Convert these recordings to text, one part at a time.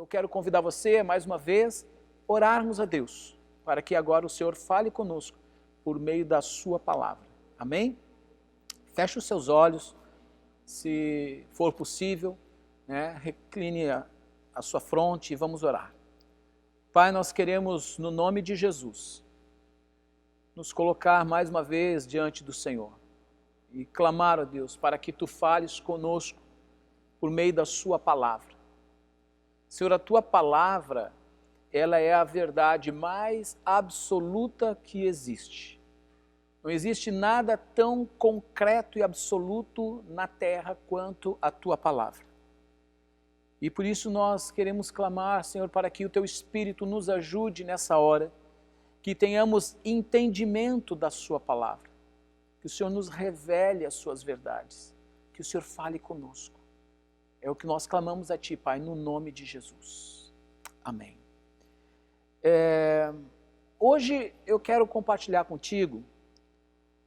quero convidar você, mais uma vez, orarmos a Deus, para que agora o Senhor fale conosco por meio da sua palavra. Amém? Feche os seus olhos, se for possível, recline a sua fronte e vamos orar. Pai, nós queremos, no nome de Jesus, nos colocar mais uma vez diante do Senhor e clamar a Deus para que Tu fales conosco por meio da sua palavra. Senhor, a Tua palavra, ela é a verdade mais absoluta que existe. Não existe nada tão concreto e absoluto na terra quanto a Tua palavra. E por isso nós queremos clamar, Senhor, para que o Teu Espírito nos ajude nessa hora, que tenhamos entendimento da Sua palavra, que o Senhor nos revele as Suas verdades, que o Senhor fale conosco. É o que nós clamamos a Ti, Pai, no nome de Jesus. Amém. Hoje eu quero compartilhar contigo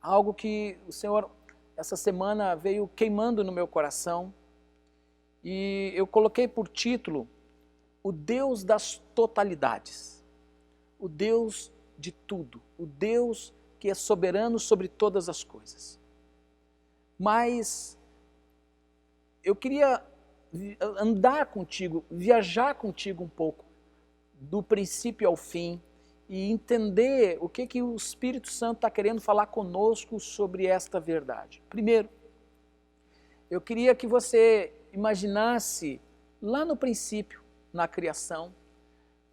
algo que o Senhor, essa semana, veio queimando no meu coração, e eu coloquei por título, o Deus das totalidades, o Deus de tudo, o Deus que é soberano sobre todas as coisas. Mas eu queria andar contigo, viajar contigo um pouco, do princípio ao fim, e entender o que o Espírito Santo está querendo falar conosco sobre esta verdade. Primeiro, eu queria que você imaginasse lá no princípio, na criação,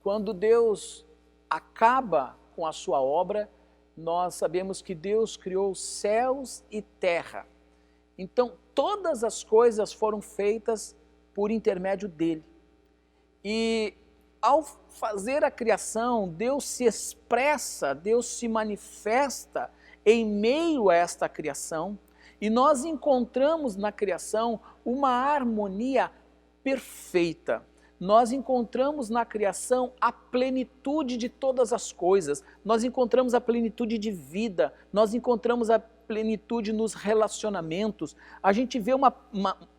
quando Deus acaba com a sua obra, nós sabemos que Deus criou céus e terra. Então, todas as coisas foram feitas por intermédio dele. E ao fazer a criação, Deus se expressa, Deus se manifesta em meio a esta criação, e nós encontramos na criação uma harmonia perfeita. Nós encontramos na criação a plenitude de todas as coisas, nós encontramos a plenitude de vida, nós encontramos a plenitude nos relacionamentos, a gente vê uma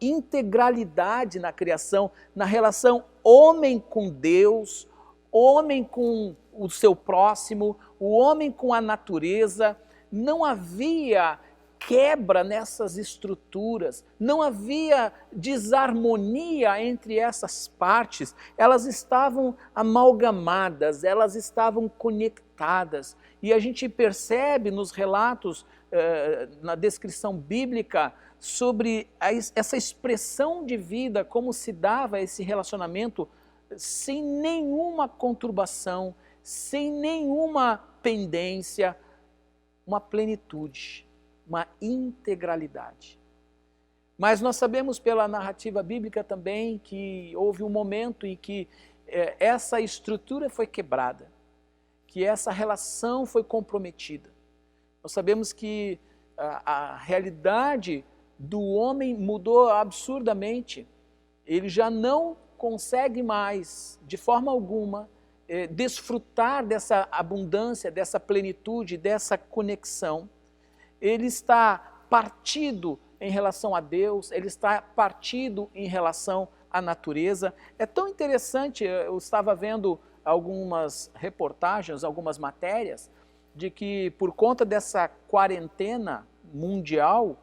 integralidade na criação, na relação homem com Deus, homem com o seu próximo, o homem com a natureza. Não havia quebra nessas estruturas, não havia desarmonia entre essas partes, elas estavam amalgamadas, elas estavam conectadas. E a gente percebe nos relatos, na descrição bíblica, sobre essa expressão de vida, como se dava esse relacionamento sem nenhuma conturbação, sem nenhuma pendência, uma plenitude, uma integralidade. Mas nós sabemos pela narrativa bíblica também que houve um momento em que essa estrutura foi quebrada, que essa relação foi comprometida. Nós sabemos que a realidade do homem mudou absurdamente. Ele já não consegue mais, de forma alguma, desfrutar dessa abundância, dessa plenitude, dessa conexão. Ele está partido em relação a Deus, ele está partido em relação à natureza. É tão interessante, eu estava vendo algumas reportagens, algumas matérias, de que por conta dessa quarentena mundial,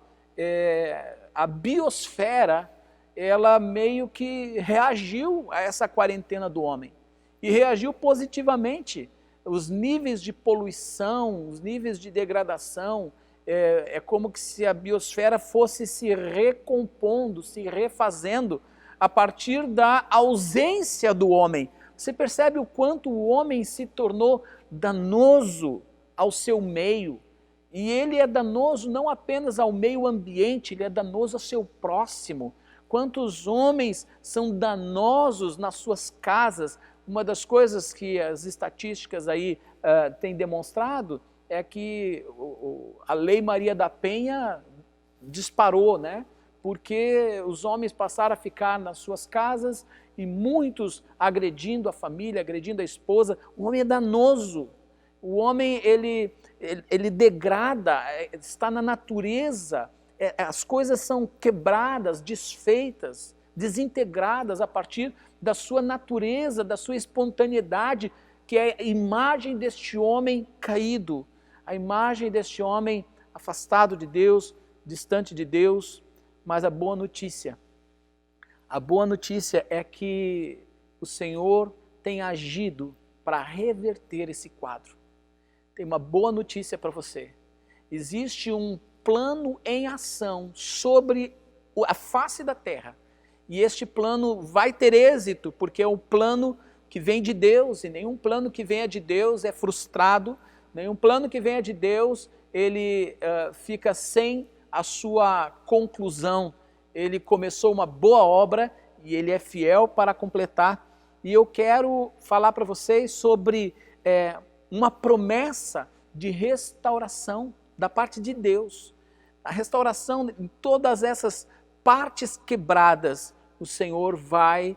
a biosfera, ela meio que reagiu a essa quarentena do homem, e reagiu positivamente. Os níveis de poluição, os níveis de degradação, é como se a biosfera fosse se recompondo, se refazendo a partir da ausência do homem. Você percebe o quanto o homem se tornou danoso ao seu meio, e ele é danoso não apenas ao meio ambiente, ele é danoso ao seu próximo. Quantos homens são danosos nas suas casas? Uma das coisas que as estatísticas aí têm demonstrado é que a Lei Maria da Penha disparou, né? Porque os homens passaram a ficar nas suas casas e muitos agredindo a família, agredindo a esposa. O homem é danoso, o homem ele degrada, está na natureza, as coisas são quebradas, desfeitas, desintegradas a partir da sua natureza, da sua espontaneidade, que é a imagem deste homem caído, a imagem deste homem afastado de Deus, distante de Deus. Mas a boa notícia é que o Senhor tem agido para reverter esse quadro. Tem uma boa notícia para você. Existe um plano em ação sobre a face da terra. E este plano vai ter êxito, porque é um plano que vem de Deus, e nenhum plano que venha de Deus é frustrado, nenhum plano que venha de Deus, ele fica sem a sua conclusão. Ele começou uma boa obra e ele é fiel para completar. E eu quero falar para vocês sobre uma promessa de restauração da parte de Deus. A restauração em todas essas partes quebradas, o Senhor vai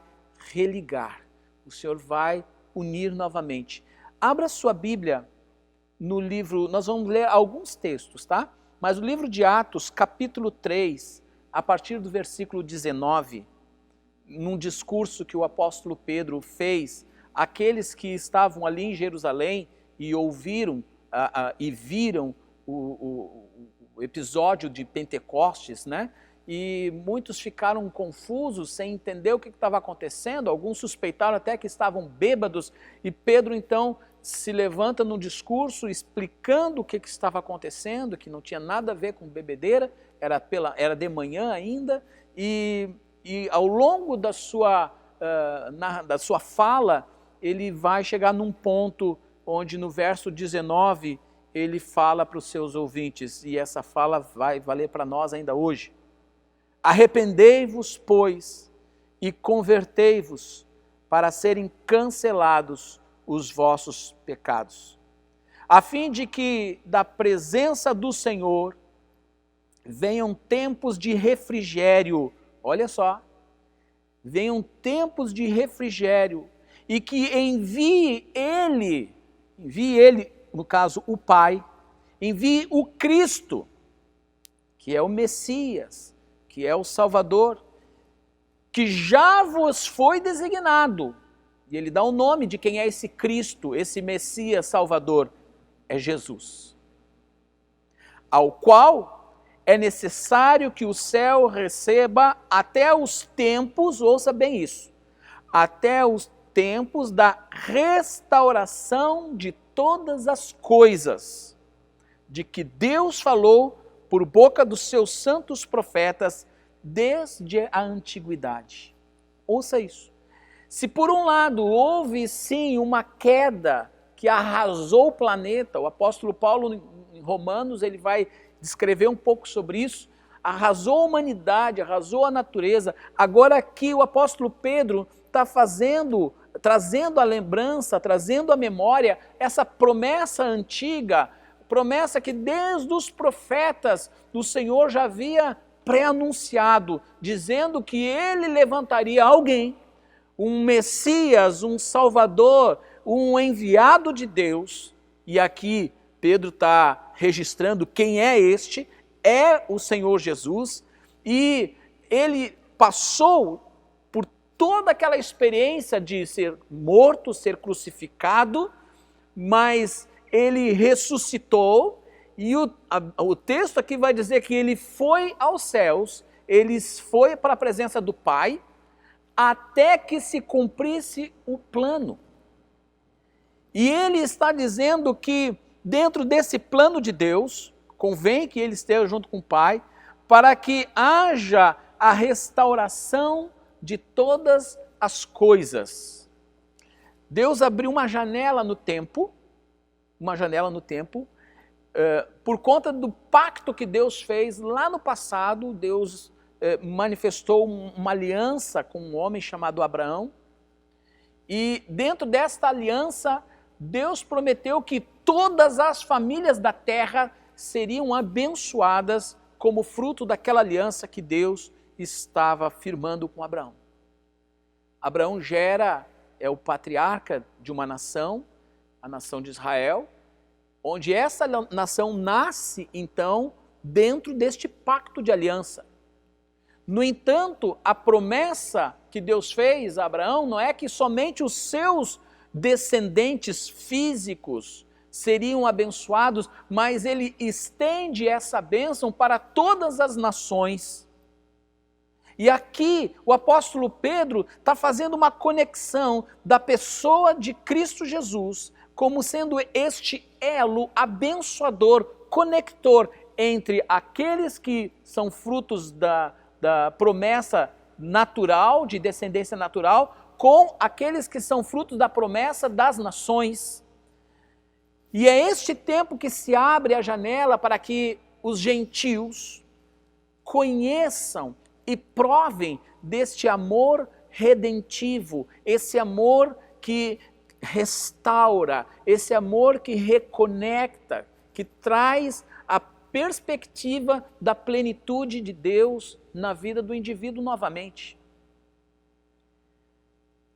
religar, o Senhor vai unir novamente. Abra sua Bíblia no livro, nós vamos ler alguns textos, tá? Mas o livro de Atos, capítulo 3, a partir do versículo 19, num discurso que o apóstolo Pedro fez, aqueles que estavam ali em Jerusalém e ouviram e viram o episódio de Pentecostes, né? E muitos ficaram confusos, sem entender o que estava acontecendo, alguns suspeitaram até que estavam bêbados, e Pedro então se levanta num discurso explicando o que estava acontecendo, que não tinha nada a ver com bebedeira, era de manhã ainda, e ao longo da sua fala, ele vai chegar num ponto onde no verso 19 ele fala para os seus ouvintes, e essa fala vai valer para nós ainda hoje. Arrependei-vos, pois, e convertei-vos, para serem cancelados os vossos pecados, a fim de que da presença do Senhor venham tempos de refrigério, olha só, venham tempos de refrigério, e que envie Ele, no caso o Pai, envie o Cristo, que é o Messias, que é o Salvador, que já vos foi designado. E ele dá o nome de quem é esse Cristo, esse Messias Salvador, é Jesus. Ao qual é necessário que o céu receba até os tempos, ouça bem isso, até os tempos da restauração de todas as coisas, de que Deus falou por boca dos seus santos profetas desde a antiguidade. Ouça isso. Se por um lado houve sim uma queda que arrasou o planeta, o apóstolo Paulo em Romanos ele vai descrever um pouco sobre isso, arrasou a humanidade, arrasou a natureza. Agora aqui o apóstolo Pedro está trazendo a lembrança, trazendo a memória, essa promessa antiga, promessa que desde os profetas do Senhor já havia pré-anunciado, dizendo que ele levantaria alguém, um Messias, um Salvador, um enviado de Deus. E aqui Pedro está registrando quem é este, é o Senhor Jesus, e ele passou por toda aquela experiência de ser morto, ser crucificado, mas ele ressuscitou, e o texto aqui vai dizer que ele foi aos céus, ele foi para a presença do Pai, até que se cumprisse o plano. E ele está dizendo que dentro desse plano de Deus, convém que ele esteja junto com o Pai, para que haja a restauração de todas as coisas. Deus abriu uma janela no tempo, por conta do pacto que Deus fez lá no passado. Deus manifestou uma aliança com um homem chamado Abraão, e dentro desta aliança, Deus prometeu que todas as famílias da terra seriam abençoadas como fruto daquela aliança que Deus estava firmando com Abraão. Abraão é o patriarca de uma nação, a nação de Israel, onde essa nação nasce, então, dentro deste pacto de aliança. No entanto, a promessa que Deus fez a Abraão não é que somente os seus descendentes físicos seriam abençoados, mas ele estende essa bênção para todas as nações. E aqui o apóstolo Pedro está fazendo uma conexão da pessoa de Cristo Jesus como sendo este elo abençoador, conector entre aqueles que são frutos da promessa natural, de descendência natural, com aqueles que são frutos da promessa das nações. E é este tempo que se abre a janela para que os gentios conheçam e provem deste amor redentivo, esse amor que restaura, esse amor que reconecta, que traz a perspectiva da plenitude de Deus na vida do indivíduo novamente.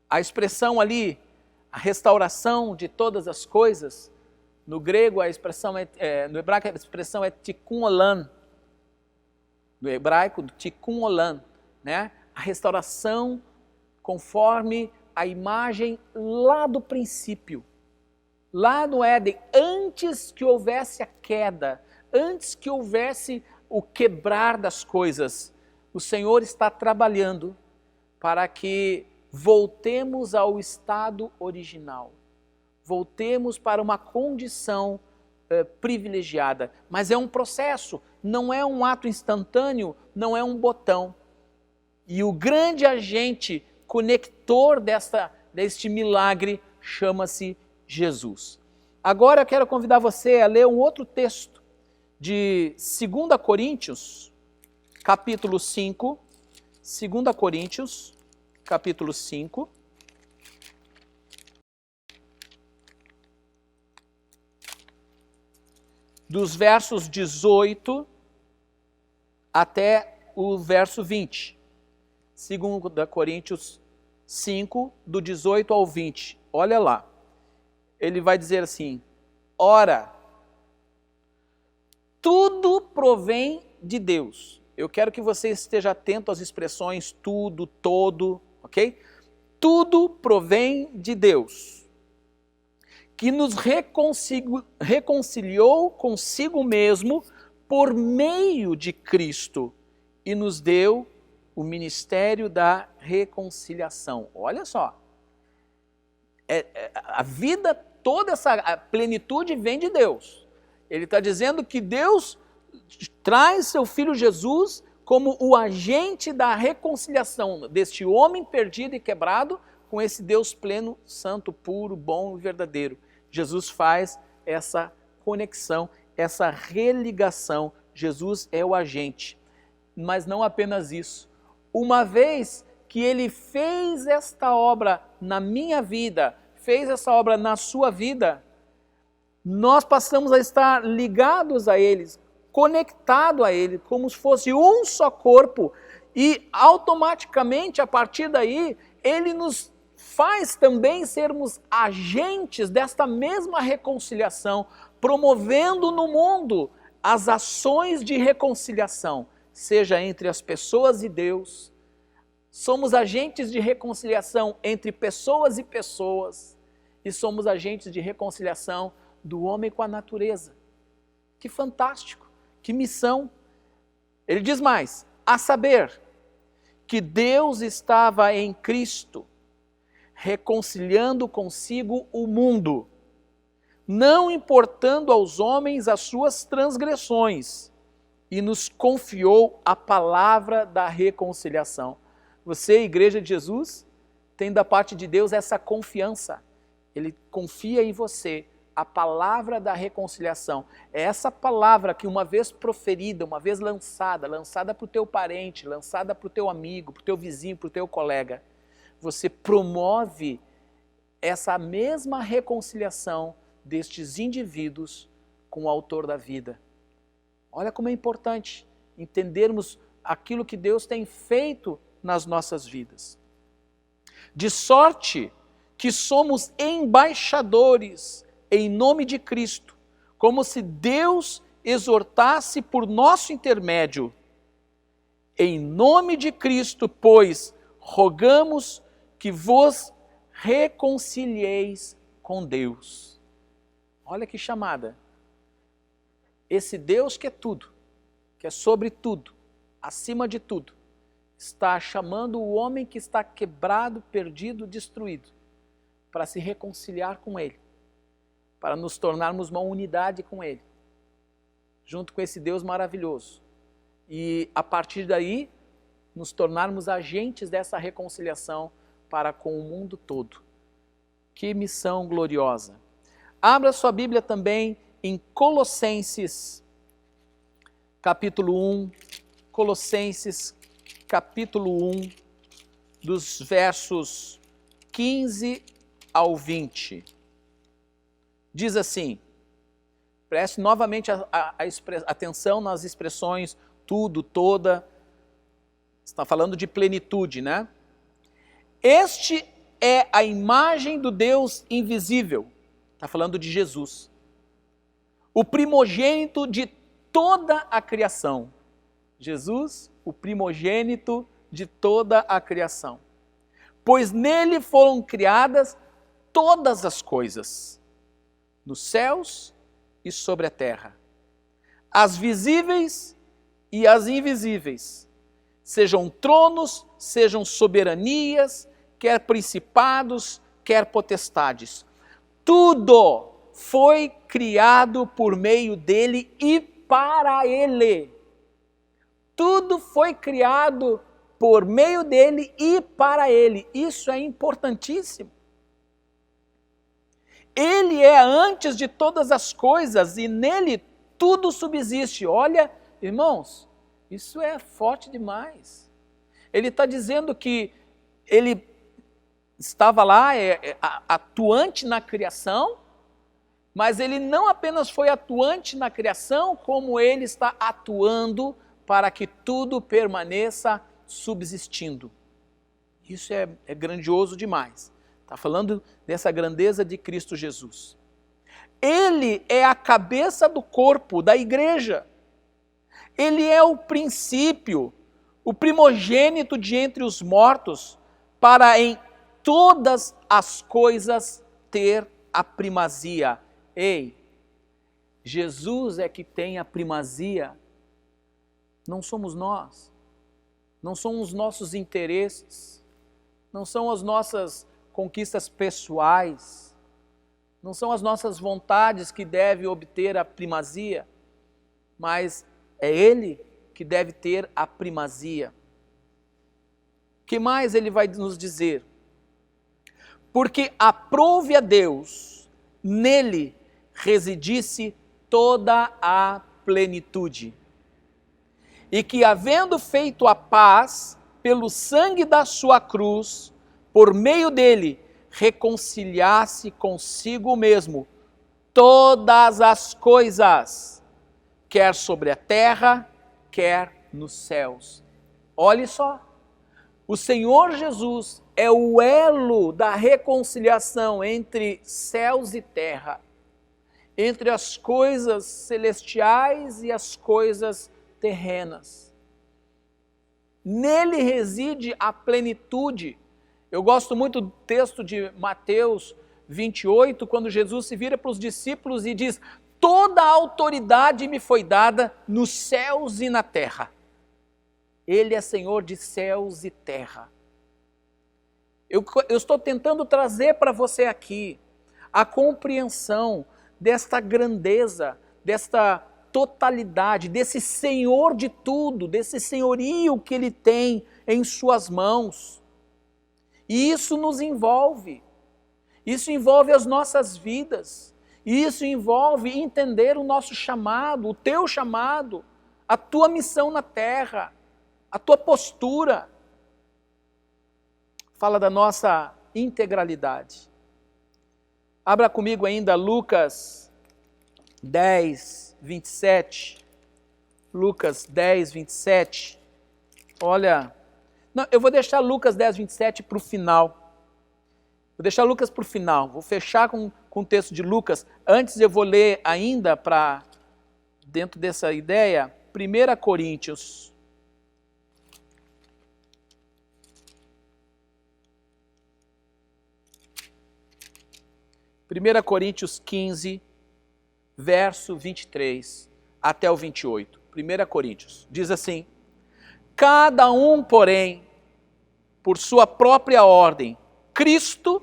A expressão ali, a restauração de todas as coisas, no grego a expressão no hebraico a expressão é tikkun olam, no hebraico tikkun olam, né? A restauração conforme a imagem lá do princípio, lá no Éden, antes que houvesse a queda, antes que houvesse o quebrar das coisas, o Senhor está trabalhando para que voltemos ao estado original, voltemos para uma condição privilegiada, mas é um processo, não é um ato instantâneo, não é um botão. E o grande agente conector deste milagre chama-se Jesus. Agora eu quero convidar você a ler um outro texto de 2 Coríntios, capítulo 5, 2 Coríntios, capítulo 5, dos versos 18 até o verso 20. 2 Coríntios 5, do 18 ao 20. Olha lá. Ele vai dizer assim: ora, tudo provém de Deus. Eu quero que você esteja atento às expressões tudo, todo, ok? Tudo provém de Deus, que nos reconciliou consigo mesmo por meio de Cristo e nos deu o ministério da reconciliação. Olha só, a vida toda, a plenitude vem de Deus. Ele está dizendo que Deus traz seu Filho Jesus como o agente da reconciliação deste homem perdido e quebrado com esse Deus pleno, santo, puro, bom e verdadeiro. Jesus faz essa conexão, essa religação. Jesus é o agente. Mas não apenas isso. Uma vez que ele fez esta obra na minha vida, fez essa obra na sua vida, nós passamos a estar ligados a eles, conectados a ele, como se fosse um só corpo, e automaticamente, a partir daí, ele nos faz também sermos agentes desta mesma reconciliação, promovendo no mundo as ações de reconciliação, seja entre as pessoas e Deus. Somos agentes de reconciliação entre pessoas e pessoas, e somos agentes de reconciliação do homem com a natureza. Que fantástico, que missão! Ele diz mais, a saber, que Deus estava em Cristo, reconciliando consigo o mundo, não importando aos homens as suas transgressões, e nos confiou a palavra da reconciliação. Você, Igreja de Jesus, tem da parte de Deus essa confiança. Ele confia em você a palavra da reconciliação. É essa palavra que uma vez proferida, uma vez lançada para o teu parente, lançada para o teu amigo, para o teu vizinho, para o teu colega, você promove essa mesma reconciliação destes indivíduos com o autor da vida. Olha como é importante entendermos aquilo que Deus tem feito nas nossas vidas. De sorte que somos embaixadores em nome de Cristo, como se Deus exortasse por nosso intermédio. Em nome de Cristo, pois, rogamos que vos reconcilieis com Deus. Olha que chamada. Esse Deus que é tudo, que é sobre tudo, acima de tudo, está chamando o homem que está quebrado, perdido, destruído, para se reconciliar com Ele, para nos tornarmos uma unidade com Ele, junto com esse Deus maravilhoso. E a partir daí, nos tornarmos agentes dessa reconciliação para com o mundo todo. Que missão gloriosa! Abra sua Bíblia também em Colossenses, capítulo 1, Colossenses, capítulo 1, dos versos 15 ao 20. Diz assim, preste novamente atenção nas expressões tudo, toda, está falando de plenitude, né? Este é a imagem do Deus invisível, está falando de Jesus, o primogênito de toda a criação. Jesus, o primogênito de toda a criação. Pois nele foram criadas todas as coisas, nos céus e sobre a terra, as visíveis e as invisíveis, sejam tronos, sejam soberanias, quer principados, quer potestades. Tudo foi criado por meio dele e para ele. Tudo foi criado por meio dele e para ele. Isso é importantíssimo. Ele é antes de todas as coisas e nele tudo subsiste. Olha, irmãos, isso é forte demais. Ele está dizendo que ele estava lá atuante na criação, mas ele não apenas foi atuante na criação, como ele está atuando para que tudo permaneça subsistindo. Isso é grandioso demais. Está falando dessa grandeza de Cristo Jesus. Ele é a cabeça do corpo, da igreja. Ele é o princípio, o primogênito de entre os mortos, para em todas as coisas ter a primazia. Ei, Jesus é que tem a primazia, não somos nós, não são os nossos interesses, não são as nossas conquistas pessoais, não são as nossas vontades que devem obter a primazia, mas é Ele que deve ter a primazia. O que mais Ele vai nos dizer? Porque aprouve a Deus, nele residisse toda a plenitude. E que, havendo feito a paz pelo sangue da sua cruz, por meio dele, reconciliasse consigo mesmo todas as coisas, quer sobre a terra, quer nos céus. Olhe só, o Senhor Jesus é o elo da reconciliação entre céus e terra, entre as coisas celestiais e as coisas terrenas. Nele reside a plenitude. Eu gosto muito do texto de Mateus 28, quando Jesus se vira para os discípulos e diz: toda a autoridade me foi dada nos céus e na terra. Ele é Senhor de céus e terra. Eu estou tentando trazer para você aqui a compreensão desta grandeza, desta totalidade, desse Senhor de tudo, desse senhorio que Ele tem em suas mãos. E isso nos envolve, isso envolve as nossas vidas, isso envolve entender o nosso chamado, o teu chamado, a tua missão na terra, a tua postura. Fala da nossa integralidade. Abra comigo ainda Lucas 10, 27. Lucas 10, 27. Olha, não, eu vou deixar Lucas 10, 27 para o final. Vou deixar Lucas para o final. Vou fechar com o texto de Lucas. Antes eu vou ler ainda, dentro dessa ideia, 1 Coríntios. 1 Coríntios 15, verso 23 até o 28. 1 Coríntios, diz assim: cada um, porém, por sua própria ordem, Cristo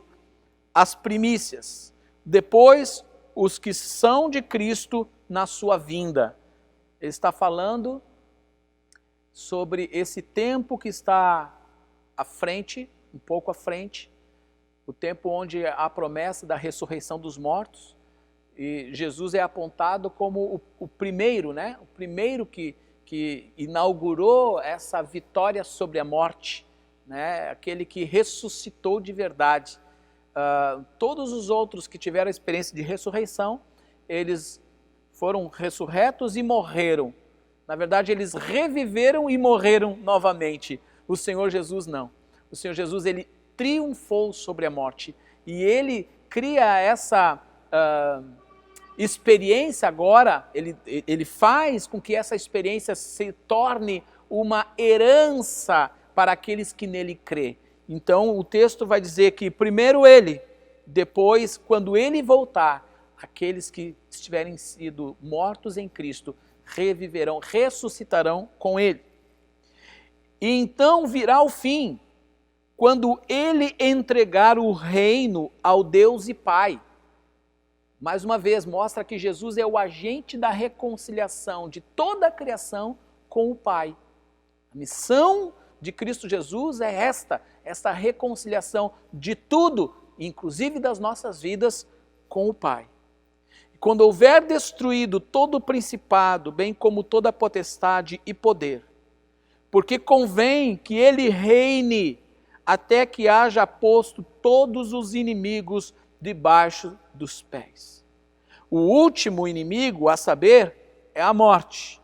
as primícias, depois os que são de Cristo na sua vinda. Ele está falando sobre esse tempo que está à frente, um pouco à frente, o tempo onde há a promessa da ressurreição dos mortos, e Jesus é apontado como o primeiro, né? O primeiro que inaugurou essa vitória sobre a morte, né? Aquele que ressuscitou de verdade. Todos os outros que tiveram a experiência de ressurreição, eles foram ressurretos e morreram. Na verdade, eles reviveram e morreram novamente. O Senhor Jesus não. O Senhor Jesus, ele triunfou sobre a morte. E ele cria essa experiência agora, ele faz com que essa experiência se torne uma herança para aqueles que nele crê. Então o texto vai dizer que primeiro ele, depois, quando ele voltar, aqueles que estiverem sido mortos em Cristo reviverão, ressuscitarão com ele. E então virá o fim, quando ele entregar o reino ao Deus e Pai. Mais uma vez, mostra que Jesus é o agente da reconciliação de toda a criação com o Pai. A missão de Cristo Jesus é esta reconciliação de tudo, inclusive das nossas vidas, com o Pai. Quando houver destruído todo o principado, bem como toda a potestade e poder, porque convém que ele reine até que haja posto todos os inimigos debaixo dos pés. O último inimigo, a saber, é a morte,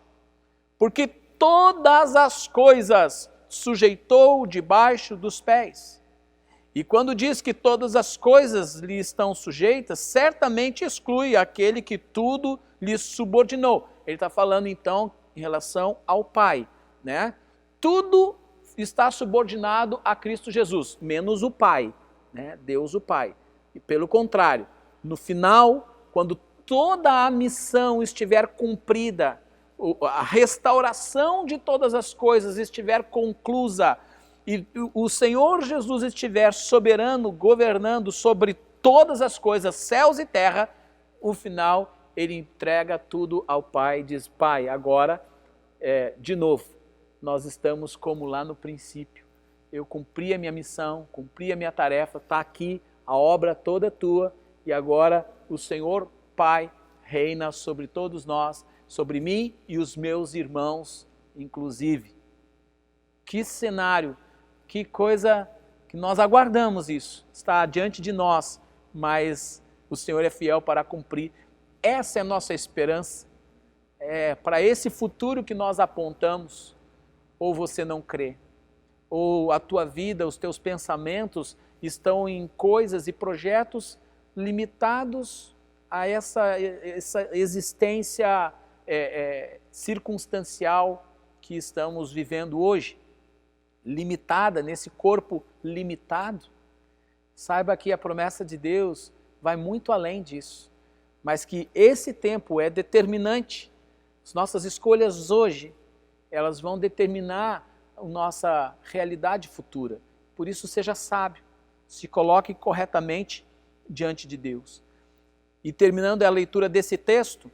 porque todas as coisas sujeitou debaixo dos pés. E quando diz que todas as coisas lhe estão sujeitas, certamente exclui aquele que tudo lhe subordinou. Ele está falando então em relação ao Pai, né? Tudo está subordinado a Cristo Jesus, menos o Pai, né? Deus o Pai. E pelo contrário, no final, quando toda a missão estiver cumprida, a restauração de todas as coisas estiver conclusa, e o Senhor Jesus estiver soberano, governando sobre todas as coisas, céus e terra, no final ele entrega tudo ao Pai e diz: Pai, agora, de novo, nós estamos como lá no princípio. Eu cumpri a minha missão, cumpri a minha tarefa, está aqui, a obra toda é tua, e agora o Senhor Pai reina sobre todos nós, sobre mim e os meus irmãos, inclusive. Que cenário, que coisa que nós aguardamos isso, está diante de nós, mas o Senhor é fiel para cumprir. Essa é a nossa esperança, para esse futuro que nós apontamos. Ou você não crê, ou a tua vida, os teus pensamentos estão em coisas e projetos limitados a essa existência circunstancial que estamos vivendo hoje, limitada, nesse corpo limitado. Saiba que a promessa de Deus vai muito além disso, mas que esse tempo é determinante. As nossas escolhas hoje, elas vão determinar a nossa realidade futura. Por isso, seja sábio, se coloque corretamente diante de Deus. E terminando a leitura desse texto,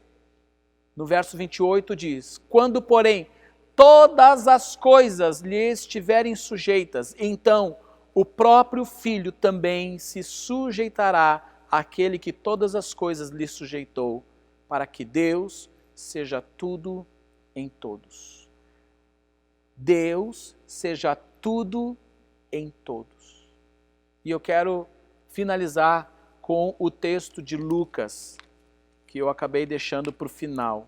no verso 28 diz: quando, porém, todas as coisas lhe estiverem sujeitas, então o próprio Filho também se sujeitará àquele que todas as coisas lhe sujeitou, para que Deus seja tudo em todos. Deus seja tudo em todos. E eu quero finalizar com o texto de Lucas, que eu acabei deixando para o final.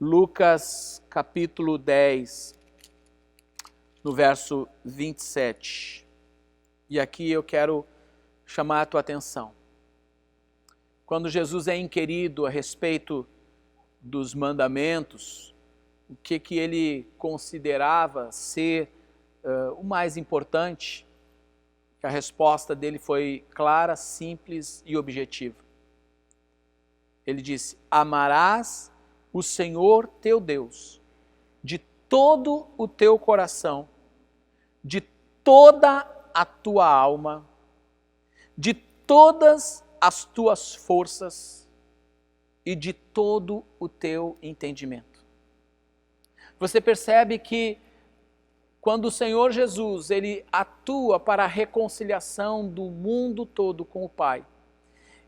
Lucas capítulo 10, no verso 27. E aqui eu quero chamar a tua atenção. Quando Jesus é inquirido a respeito dos mandamentos, o que ele considerava ser o mais importante, A resposta dele foi clara, simples e objetiva. Ele disse: amarás o Senhor teu Deus de todo o teu coração, de toda a tua alma, de todas as tuas forças e de todo o teu entendimento. Você percebe que quando o Senhor Jesus, ele atua para a reconciliação do mundo todo com o Pai,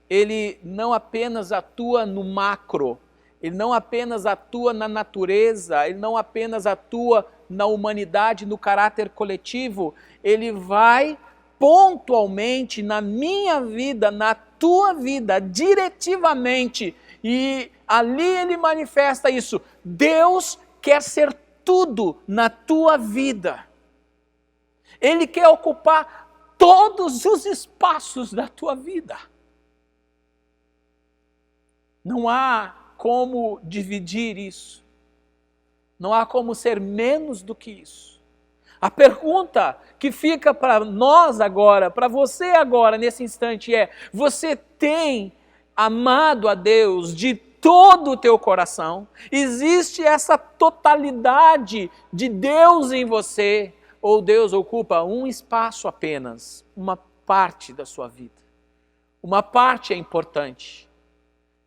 ele não apenas atua no macro, ele não apenas atua na natureza, ele não apenas atua na humanidade, no caráter coletivo, ele vai pontualmente na minha vida, na tua vida, diretivamente, e ali ele manifesta isso. Deus quer ser tudo na tua vida. Ele quer ocupar todos os espaços da tua vida. Não há como dividir isso. Não há como ser menos do que isso. A pergunta que fica para nós agora, para você agora, nesse instante é: você tem amado a Deus de todo o teu coração? Existe essa totalidade de Deus em você? Ou Deus ocupa um espaço apenas, uma parte da sua vida? Uma parte é importante.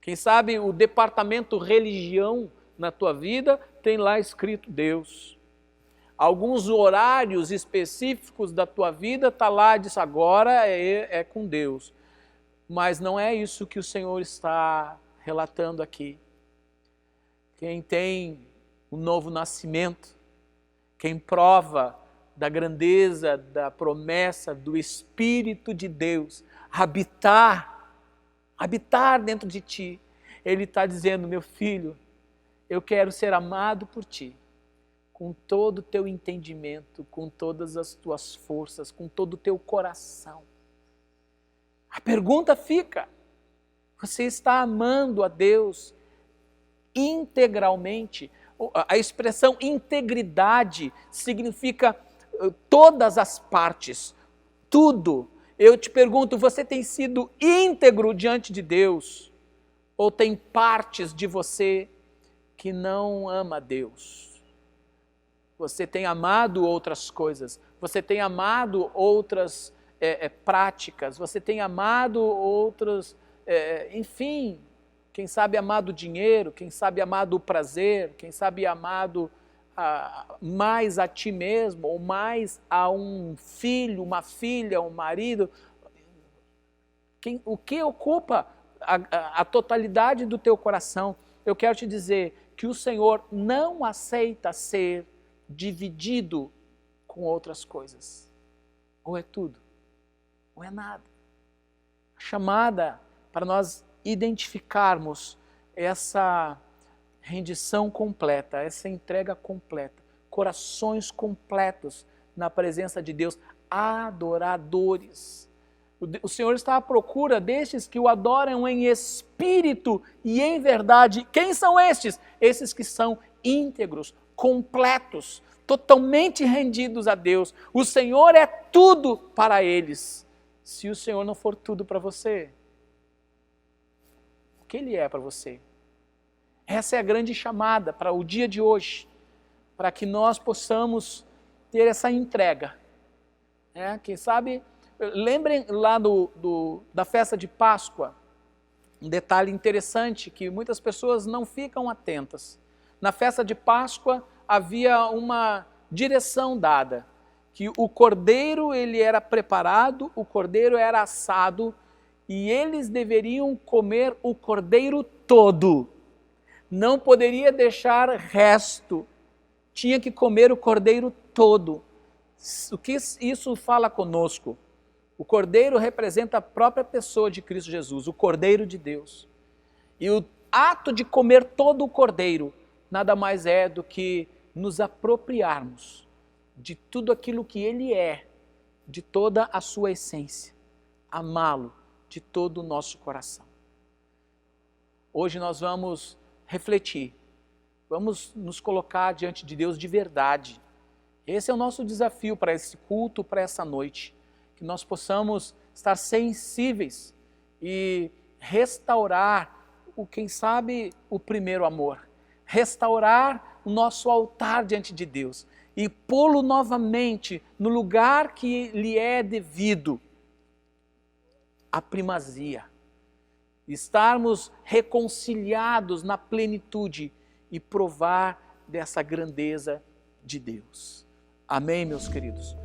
Quem sabe o departamento religião na tua vida tem lá escrito Deus. Alguns horários específicos da tua vida está lá, diz agora é com Deus. Mas não é isso que o Senhor está relatando aqui. Quem tem o novo nascimento, quem prova da grandeza, da promessa do Espírito de Deus habitar dentro de ti, ele está dizendo: meu filho, eu quero ser amado por ti, com todo o teu entendimento, com todas as tuas forças, com todo o teu coração. A pergunta fica: você está amando a Deus integralmente? A expressão integridade significa todas as partes, tudo. Eu te pergunto, você tem sido íntegro diante de Deus? Ou tem partes de você que não ama a Deus? Você tem amado outras coisas, você tem amado outras práticas, você tem amado outras, enfim, quem sabe amado o dinheiro, quem sabe amado o prazer, quem sabe amado mais a ti mesmo, ou mais a um filho, uma filha, um marido. O que ocupa a totalidade do teu coração? Eu quero te dizer que o Senhor não aceita ser dividido com outras coisas. Ou é tudo, ou é nada. A chamada para nós identificarmos essa rendição completa, essa entrega completa, corações completos na presença de Deus, adoradores. O Senhor está à procura destes que o adoram em espírito e em verdade. Quem são estes? Esses que são íntegros, completos, totalmente rendidos a Deus. O Senhor é tudo para eles. Se o Senhor não for tudo para você, o que Ele é para você? Essa é a grande chamada para o dia de hoje, para que nós possamos ter essa entrega. Quem sabe, lembrem lá da festa de Páscoa, um detalhe interessante que muitas pessoas não ficam atentas. Na festa de Páscoa havia uma direção dada, que o cordeiro ele era preparado, o cordeiro era assado, e eles deveriam comer o cordeiro todo. Não poderia deixar resto, tinha que comer o cordeiro todo. O que isso fala conosco? O cordeiro representa a própria pessoa de Cristo Jesus, o Cordeiro de Deus. E o ato de comer todo o cordeiro nada mais é do que nos apropriarmos de tudo aquilo que Ele é, de toda a sua essência, amá-lo de todo o nosso coração. Hoje nós vamos refletir, vamos nos colocar diante de Deus de verdade. Esse é o nosso desafio para esse culto, para essa noite. que nós possamos estar sensíveis e restaurar quem sabe, o primeiro amor. Restaurar o nosso altar diante de Deus e pô-lo novamente no lugar que lhe é devido, a primazia. Estarmos reconciliados na plenitude e provar dessa grandeza de Deus. Amém, meus queridos?